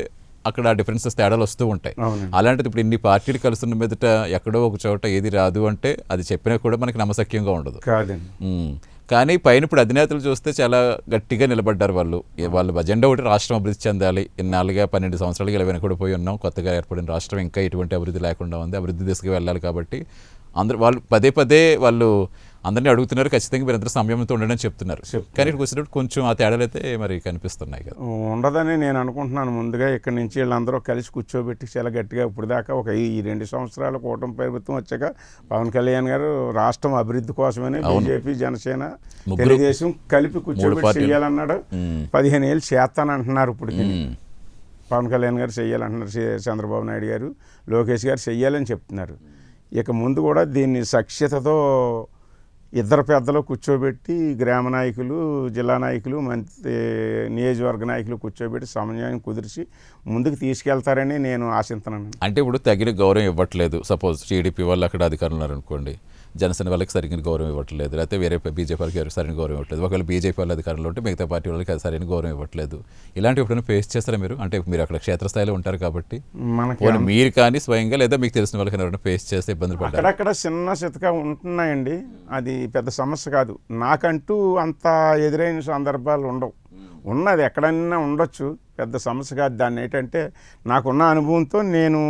అక్కడ డిఫరెన్సెస్ తేడాలు వస్తూ ఉంటాయి. అలాంటిది ఇప్పుడు ఇన్ని పార్టీలు కలుస్తున్న మీదట ఎక్కడో ఒక చోట ఏది రాదు అంటే అది చెప్పినా కూడా మనకి నమ్మశక్యంగా ఉండదు కాదండి. కానీ పైన ఇప్పుడు అధినేతలు చూస్తే చాలా గట్టిగా నిలబడ్డారు. వాళ్ళు అజెండా ఒకటి రాష్ట్రం అభివృద్ధి చెందాలి. ఇన్నాళ్ళుగా 12 సంవత్సరాలుగా ఇలా వెనకడిపోయి ఉన్నాం. కొత్తగా ఏర్పడిన రాష్ట్రం ఇంకా ఎటువంటి అభివృద్ధి లేకుండా ఉంది. అభివృద్ధి దిశగా వెళ్ళాలి కాబట్టి వాళ్ళు పదే వాళ్ళు అందరినీ అడుగుతున్నారు, ఖచ్చితంగా మీరు అందరూ సంయమనంతో ఉండడం చెప్తున్నారు. కానీ ఇక్కడికి వచ్చినప్పుడు కొంచెం ఆ తేడాలు అయితే మరి కనిపిస్తున్నాయి కదా. ఉండదని నేను అనుకుంటున్నాను. ముందుగా ఇక్కడి నుంచి వీళ్ళందరూ కలిసి కూర్చోబెట్టి చాలా గట్టిగా ఇప్పుడు దాకా ఈ 2 సంవత్సరాల కూటమి ప్రభుత్వం వచ్చాక పవన్ కళ్యాణ్ గారు రాష్ట్రం అభివృద్ధి కోసమని బీజేపీ, జనసేన, తెలుగుదేశం కలిపి కూర్చోబెట్టి చేయాలన్నాడు. 15 ఏళ్ళు చేస్తానంటున్నారు. ఇప్పుడు పవన్ కళ్యాణ్ గారు చెయ్యాలంటున్నారు, చంద్రబాబు నాయుడు గారు, లోకేష్ గారు చెయ్యాలని చెప్తున్నారు. ఇక ముందు కూడా దీన్ని సఖ్యతతో ఇద్దరు పెద్దలు కూర్చోబెట్టి గ్రామ నాయకులు, జిల్లా నాయకులు, మంత్రి, నియోజకవర్గ నాయకులు కూర్చోబెట్టి సమన్వయం కుదిర్చి ముందుకు తీసుకెళ్తారని నేను ఆశిస్తున్నాను. అంటే ఇప్పుడు తగిన గౌరవం ఇవ్వట్లేదు. సపోజ్ టీడీపీ వాళ్ళు అక్కడ అధికారులు ఉన్నారనుకోండి, జనసేన వాళ్ళకి సరిగిన గౌరవం ఇవ్వట్లేదు, లేకపోతే వేరే బీజేపీ వాళ్ళకి సరైన గౌరవం ఇవ్వట్లేదు. ఒకవేళ బీజేపీ వాళ్ళ అధికారంలో ఉంటే మిగతా పార్టీ వాళ్ళకి సరైన గౌరవం ఇవ్వట్లేదు. ఇలాంటివి ఎప్పుడైనా ఫేస్ చేస్తారా మీరు? అంటే మీరు అక్కడ క్షేత్రస్థాయిలో ఉంటారు కాబట్టి మీరు కానీ స్వయంగా లేదా మీకు తెలిసిన వాళ్ళకి ఎవరైనా ఫేస్ చేస్తే ఇబ్బందులు పడ్డారు? అక్కడక్కడ చిన్న చితక ఉంటున్నాయండి. అది పెద్ద సమస్య కాదు. నాకంటూ అంత ఎదురైన సందర్భాలు ఉండవు. ఉన్నది ఎక్కడైనా ఉండొచ్చు, పెద్ద సమస్య కాదు. దాన్ని ఏంటంటే నాకున్న అనుభవంతో నేను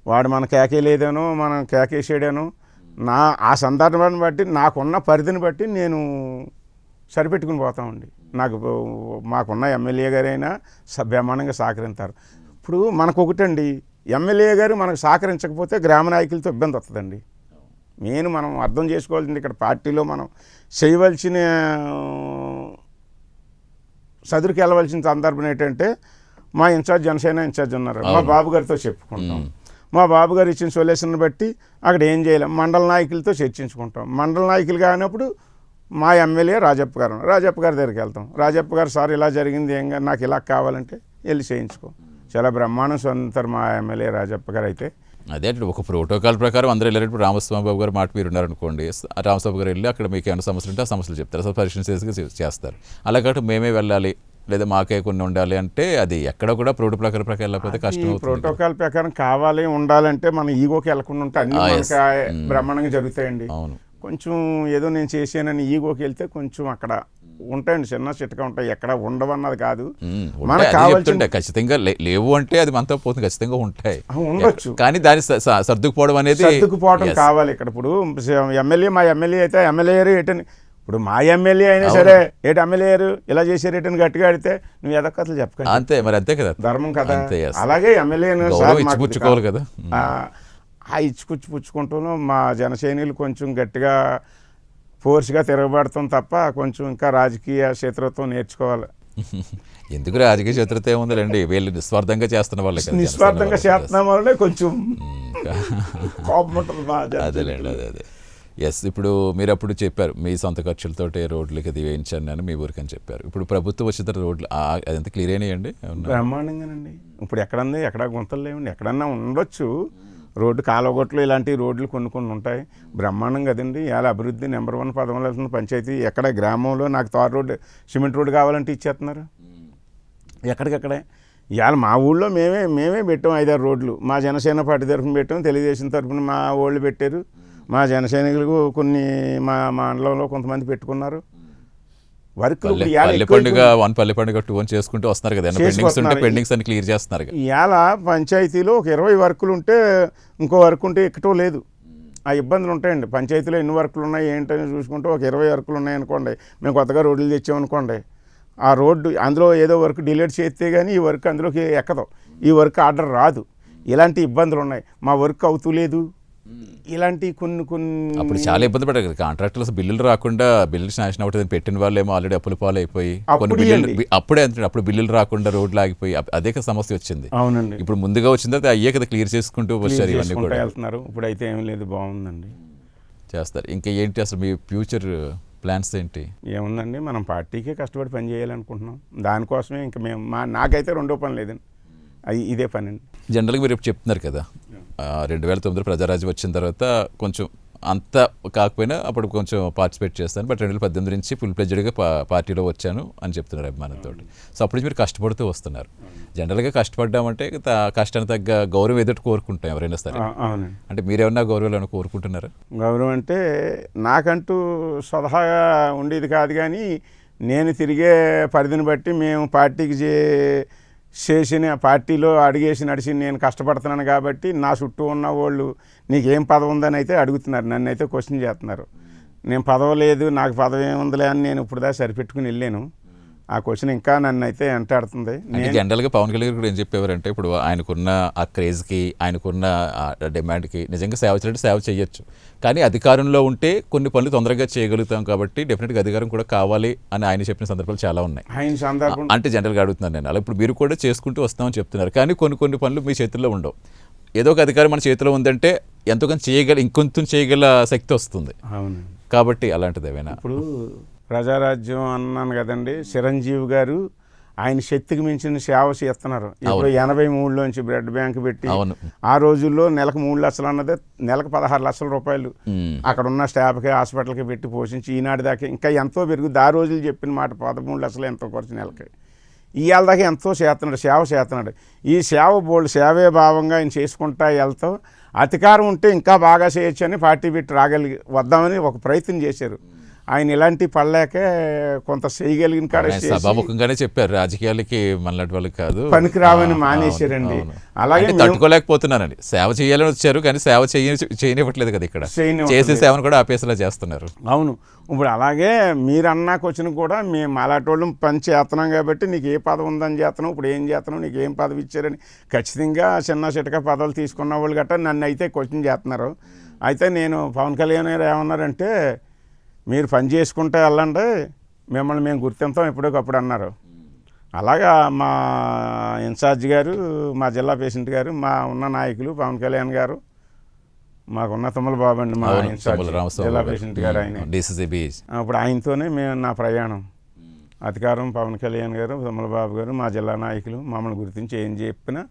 వాడు మన కేకేలేదానో మనం కేకేసాడానో ఆ సందర్భాన్ని బట్టి నాకున్న పరిధిని బట్టి నేను సరిపెట్టుకుని పోతామండి. మాకున్న ఎమ్మెల్యే గారైనా బ్రహ్మాండంగా సహకరిస్తారు. ఇప్పుడు మనకు ఒకటండి, ఎమ్మెల్యే గారు మనకు సహకరించకపోతే గ్రామ నాయకులతో ఇబ్బంది వస్తుందండి. మనం అర్థం చేసుకోవాల్సింది ఇక్కడ పార్టీలో మనం చేయవలసిన సదురుకి వెళ్ళవలసిన సందర్భం ఏంటంటే మా ఇన్ఛార్జ్ జనసేన ఇన్ఛార్జ్ ఉన్నారు, మా బాబు గారితో చెప్పుకుంటాం. మా బాబు గారు ఇచ్చిన సొల్యూషన్ బట్టి అక్కడ ఏం చేయలేం, మండల నాయకులతో చర్చించుకుంటాం. మండల నాయకులు కానప్పుడు మా ఎమ్మెల్యే రాజప్ప గారి దగ్గరికి వెళ్తాం. రాజప్ప గారు సార్ ఇలా జరిగింది, ఏం నాకు ఇలా కావాలంటే వెళ్ళి చేయించుకో. చాలా బ్రహ్మాండం స్పందిస్తారు మా ఎమ్మెల్యే రాజప్ప గారు. అయితే అదే ఒక ప్రోటోకాల్ ప్రకారం అందరూ వెళ్ళేటప్పుడు రామస్వామి బాబు గారు మాట మీరు ఉన్నారనుకోండి, రామస్వామి గారు వెళ్ళి అక్కడ మీకు ఏమైనా సమస్యలు ఉంటే ఆ సమస్యలు చెప్తారు, అసలు పరిశీలన చేస్తారు. అలా కాబట్టి మేమే వెళ్ళాలి లేదా మాకే కొన్ని ఉండాలి అంటే అది ఎక్కడ కూడా ప్రోటోకాల్ ప్రకారం వెళ్ళకపోతే కష్టం. ప్రోటోకాల్ ప్రకారం కావాలి ఉండాలంటే మనం ఈగోకి వెళ్ళకుండా ఉంటే అన్ని బ్రహ్మాండంగా జరుగుతాయండి. అవును, కొంచెం ఏదో నేను చేసానని ఈగోకి వెళ్తే కొంచెం అక్కడ ఉంటాయండి, చిన్న చిట్టగా ఉంటాయి, ఎక్కడ ఉండవన్నది కాదు. మనకు కావాల్సింది ఖచ్చితంగా లేవు అంటే అది మనతో పోతుంది, ఖచ్చితంగా ఉంటాయి, ఉండొచ్చు. కానీ దాని సర్దుకుపోవడం అనేది సర్దుకుపోవడం కావాలి. ఇక్కడ ఇప్పుడు మా ఎమ్మెల్యే అయితే ఎమ్మెల్యే ఏటని, ఇప్పుడు మా ఎమ్మెల్యే అయినా సరే ఏటి ఎమ్మెల్యే ఇలా చేసారు ఏటని గట్టిగా అడితే నువ్వు ఎదకథలు చెప్పకండి, అంతే మరి, అంతే కదా ధర్మం కదా. అలాగే ఎమ్మెల్యే ఇచ్చిపుచ్చుకోవాలి కదా. ఆ ఇచ్చిపుచ్చుకుంటూను మా జనసైనికులు కొంచెం గట్టిగా ఫోర్స్గా తిరగబడతాం తప్ప కొంచెం ఇంకా రాజకీయ క్షేత్రత్వం నేర్చుకోవాలి. ఎందుకు రాజకీయ క్షేత్రత్వం ఏముందండి, వీళ్ళు నిస్వార్థంగా చేస్తున్న వాళ్ళే, నిస్వార్థంగా చేస్తున్న వాళ్ళే కొంచెం కోపం ఉంటుంది. అదేలేండి, అదే ఎస్ ఇప్పుడు మీరు అప్పుడు చెప్పారు మీ సొంత ఖర్చులతోటే రోడ్లకి అది వేయించాను నేను మీ ఊరికి అని చెప్పారు. ఇప్పుడు ప్రభుత్వం వచ్చిన తర్వాత రోడ్లు అదంతా క్లియర్ అయినాయండి? బ్రహ్మాండంగానండి. ఇప్పుడు ఎక్కడంది ఎక్కడ గుంతలు లేవండి. ఎక్కడన్నా ఉండొచ్చు రోడ్డు కాలువగొట్లు, ఇలాంటి రోడ్లు కొన్ని కొన్ని ఉంటాయి. బ్రహ్మాండం కదండి. ఇవాళ అభివృద్ధి నెంబర్ 1 పదవులు వెళ్తున్న పంచాయతీ. ఎక్కడ గ్రామంలో నాకు తార్ రోడ్డు, సిమెంట్ రోడ్డు కావాలంటే ఇచ్చేస్తున్నారు ఎక్కడికక్కడే. ఇవాళ మా ఊళ్ళో మేమే పెట్టాం 5-6 రోడ్లు. మా జనసేన పార్టీ తరఫున పెట్టాం, తెలుగుదేశం తరఫున మా వాళ్ళు పెట్టారు, మా జనసైనికులకు కొన్ని మా మండలంలో కొంతమంది పెట్టుకున్నారు. వర్కులు పల్లె పండుగ 1, పల్లె పండుగ 2 అని చేసుకుంటూ వస్తున్నారు కదా. పెండింగ్స్ ఉంటే పెండింగ్స్ అని క్లియర్ చేస్తున్నారు. ఇవాళ పంచాయతీలో ఒక 20 వర్కులు ఉంటే ఇంకో వర్క్ ఉంటే ఎక్కటో లేదు. ఆ ఇబ్బందులు ఉంటాయండి. పంచాయతీలో ఎన్ని వర్కులు ఉన్నాయి ఏంటని చూసుకుంటే ఒక 20 వర్కులు ఉన్నాయనుకోండి, మేము కొత్తగా రోడ్లు తెచ్చామనుకోండి, ఆ రోడ్డు అందులో ఏదో వర్క్ డిలీట్ చేస్తే కానీ ఈ వర్క్ అందులోకి ఎక్కదు, ఈ వర్క్ ఆర్డర్ రాదు. ఇలాంటి ఇబ్బందులు ఉన్నాయి. మా వర్క్ అవుతలేదు. ఇలాంటి కొన్ని అప్పుడు చాలా ఇబ్బంది పడ్డారు కదా కాంట్రాక్టర్స్. బిల్లులు రాకుండా బిల్లులు శాంక్షన్ అవుతుంది పెట్టిన వాళ్ళు ఏమో ఆల్రెడీ అప్పుల పాలైపోయి కొన్ని బిల్లులు అప్పుడే అంతే. అప్పుడు బిల్లులు రాకుండా రోడ్లు ఆగిపోయి అదే కదా సమస్య వచ్చింది. అవునండి. ఇప్పుడు ముందుగా వచ్చిన తర్వాత అయ్యే కదా క్లియర్ చేసుకుంటూ వచ్చారు. ఇవన్నీ కూడా వెళ్తున్నారు. ఇప్పుడు అయితే ఏం లేదు, బాగుందండి, చేస్తారు. ఇంకా ఏంటి అసలు మీ ఫ్యూచర్ ప్లాన్స్ ఏంటి? ఏముందండి, మనం పార్టీకే కష్టపడి పని చేయాలనుకుంటున్నాం. దానికోసమే ఇంకా మేము నాకైతే రెండో పని లేదండి, ఇదే పని అండి. జనరల్గా మీరు చెప్తున్నారు కదా 2009 ప్రజారాజ్యం వచ్చిన తర్వాత కొంచెం అంత కాకపోయినా అప్పుడు కొంచెం పార్టిసిపేట్ చేస్తాను, బట్ 2018 నుంచి ఫుల్ ప్లెడ్జ్డ్గా పార్టీలో వచ్చాను అని చెప్తున్నారు అభిమానంతో. సో అప్పుడు మీరు కష్టపడుతూ వస్తున్నారు. జనరల్గా కష్టపడ్డామంటే కష్టానికి తగ్గ గౌరవం ఎదుటి కోరుకుంటాం ఎవరైనా సరే. అంటే మీరేమన్నా గౌరవాలను కోరుకుంటున్నారా? గౌరవం అంటే నాకంటూ స్వతహాగా ఉండేది కాదు, కానీ నేను తిరిగే పరిధిని బట్టి మేము పార్టీకి చేసిన పార్టీలో అడిగేసి నడిచి నేను కష్టపడుతున్నాను కాబట్టి నా చుట్టూ ఉన్న వాళ్ళు నీకేం పదవి ఉందని అయితే అడుగుతున్నారు, నన్ను అయితే క్వశ్చన్ చేస్తున్నారు. నేను పదవి లేదు, నాకు పదవి ఏముందిలే అని నేను ఇప్పుడు దాకా సరిపెట్టుకుని వెళ్ళాను. ఆ క్వశ్చన్ ఇంకా నన్ను అయితే వెంటాడుతుంది. జనరల్గా పవన్ కళ్యాణ్ కూడా ఏం చెప్పేవారంటే ఇప్పుడు ఆయనకున్న ఆ క్రేజ్కి ఆయనకున్న డిమాండ్కి నిజంగా సేవ చేయడం సేవ చేయొచ్చు, కానీ అధికారంలో ఉంటే కొన్ని పనులు తొందరగా చేయగలుగుతాం కాబట్టి డెఫినెట్గా అధికారం కూడా కావాలి అని ఆయన చెప్పిన సందర్భాలు చాలా ఉన్నాయి. అంటే జనరల్గా అడుగుతున్నాను నేను. అలా ఇప్పుడు మీరు కూడా చేసుకుంటూ వస్తామని చెప్తున్నారు, కానీ కొన్ని పనులు మీ చేతుల్లో ఉండవు. ఏదో ఒక అధికారం మన చేతిలో ఉందంటే ఎంతో కొంత ఇంకొంచెం చేయగల శక్తి వస్తుంది. కాబట్టి అలాంటిది ఏమైనా ఇప్పుడు ప్రజారాజ్యం అన్నాను కదండి, చిరంజీవి గారు ఆయన శక్తికి మించిన సేవ చేస్తున్నారు. ఇప్పుడు 83లోంచి బ్లడ్ బ్యాంక్ పెట్టి ఆ రోజుల్లో నెలకు 3 లక్షలు అన్నదే నెలకు 16 లక్షల రూపాయలు అక్కడ ఉన్న స్టాఫ్కి హాస్పిటల్కి పెట్టి పోషించి ఈనాటి దాకా ఇంకా ఎంతో పెరుగుద్ది. ఆ రోజులు చెప్పిన మాట 13 లక్షలు ఎంతో ఖర్చు నెలకి. ఇవాళ దాకా ఎంతో చేస్తున్నాడు, సేవ చేస్తున్నాడు. ఈ సేవ బోల్డ్ సేవే భావంగా ఆయన చేసుకుంటా వెళ్తాం. అధికారం ఉంటే ఇంకా బాగా చేయొచ్చు అని పార్టీ పెట్టి వద్దామని ఒక ప్రయత్నం చేశారు. ఆయన ఇలాంటి పడలేకే కొంత చేయగలిగిన కాడ సభాముఖంగానే చెప్పారు, రాజకీయాలకి మనలాంటి వాళ్ళకి కాదు పనికి రావని మానేశారండి. అలాగే తట్టుకోలేకపోతున్నానండి. సేవ చేయాలని వచ్చారు కానీ సేవ చేయనివ్వట్లేదు కదా, ఇక్కడ చేసే సేవను కూడా ఆపేసేలా చేస్తున్నారు. అవును. ఇప్పుడు అలాగే మీరన్నా క్వశ్చన్ కూడా మేము అలాంటి వాళ్ళు పని చేస్తున్నాం కాబట్టి నీకు ఏ పదవి ఉందని చేస్తున్నావు, ఇప్పుడు ఏం చేస్తున్నావు, నీకు ఏం పదవి ఇచ్చారని ఖచ్చితంగా చిన్న చిటక పదవులు తీసుకున్న వాళ్ళు గట్రా నన్ను అయితే క్వశ్చన్ చేస్తున్నారు. అయితే నేను పవన్ కళ్యాణ్ గారు ఏమన్నారంటే మీరు పని చేసుకుంటే వెళ్ళండి, మిమ్మల్ని మేము గుర్తింతాం ఎప్పటికప్పుడు అన్నారు. అలాగా మా ఇన్ఛార్జ్ గారు, మా జిల్లా ప్రెసిడెంట్ గారు, మా ఉన్న నాయకులు పవన్ కళ్యాణ్ గారు, మాకున్న తుమ్మల బాబు అండి మా ఇన్ఛార్జ్ జిల్లా ప్రెసిడెంట్ గారు, ఆయన అప్పుడు ఆయనతోనే నా ప్రయాణం. అధికారం పవన్ కళ్యాణ్ గారు, తుమ్మల బాబు గారు, మా జిల్లా నాయకులు మమ్మల్ని గుర్తించి ఏం చెప్పినా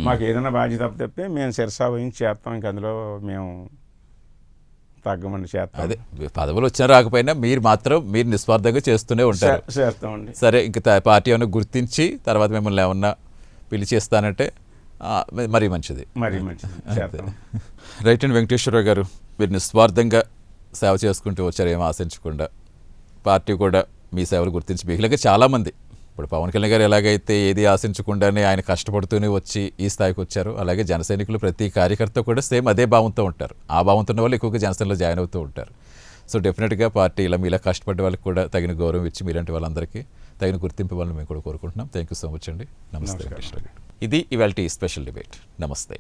మాకు ఏదైనా బాధ్యత తప్పితే మేము శిరసా వహించి చేస్తాం. ఇంక అందులో మేము తగ్గమని చేస్తాం. అదే పదవులు వచ్చినా రాకపోయినా మీరు మాత్రం మీరు నిస్వార్థంగా చేస్తూనే ఉంటారు. చేస్తామండి. సరే, ఇంకా పార్టీ ఏమైనా గుర్తించి తర్వాత మిమ్మల్ని ఏమన్నా పిలిచేస్తానంటే మరీ మంచిది. రైట్ అండ్ వెంకటేశ్వరరావు గారు, మీరు నిస్వార్థంగా సేవ చేసుకుంటూ వచ్చారు, ఏమో ఆశించకుండా. పార్టీ కూడా మీ సేవలు గుర్తించి మిగిలిగా చాలామంది ఇప్పుడు పవన్ కళ్యాణ్ గారు ఎలాగైతే ఏది ఆశించకుండానే ఆయన కష్టపడుతూనే వచ్చి ఈ స్థాయికి వచ్చారు, అలాగే జన సైనికులు ప్రతి కార్యకర్త కూడా సేమ్ అదే భావంతో ఉంటారు. ఆ భావంతో ఉన్న వాళ్ళు ఎక్కువగా జనసేనలో జాయిన్ అవుతూ ఉంటారు. సో డెఫినెట్గా పార్టీ ఇలా కష్టపడ్డ వాళ్ళకి కూడా తగిన గౌరవం ఇచ్చి మీలాంటి వాళ్ళందరికీ తగిన గుర్తింపు వాళ్ళని మేము కూడా కోరుకుంటున్నాం. థ్యాంక్ యూ సో మచ్ అండి. నమస్తే. ఇది ఇవాల్టి స్పెషల్ డిబేట్. నమస్తే.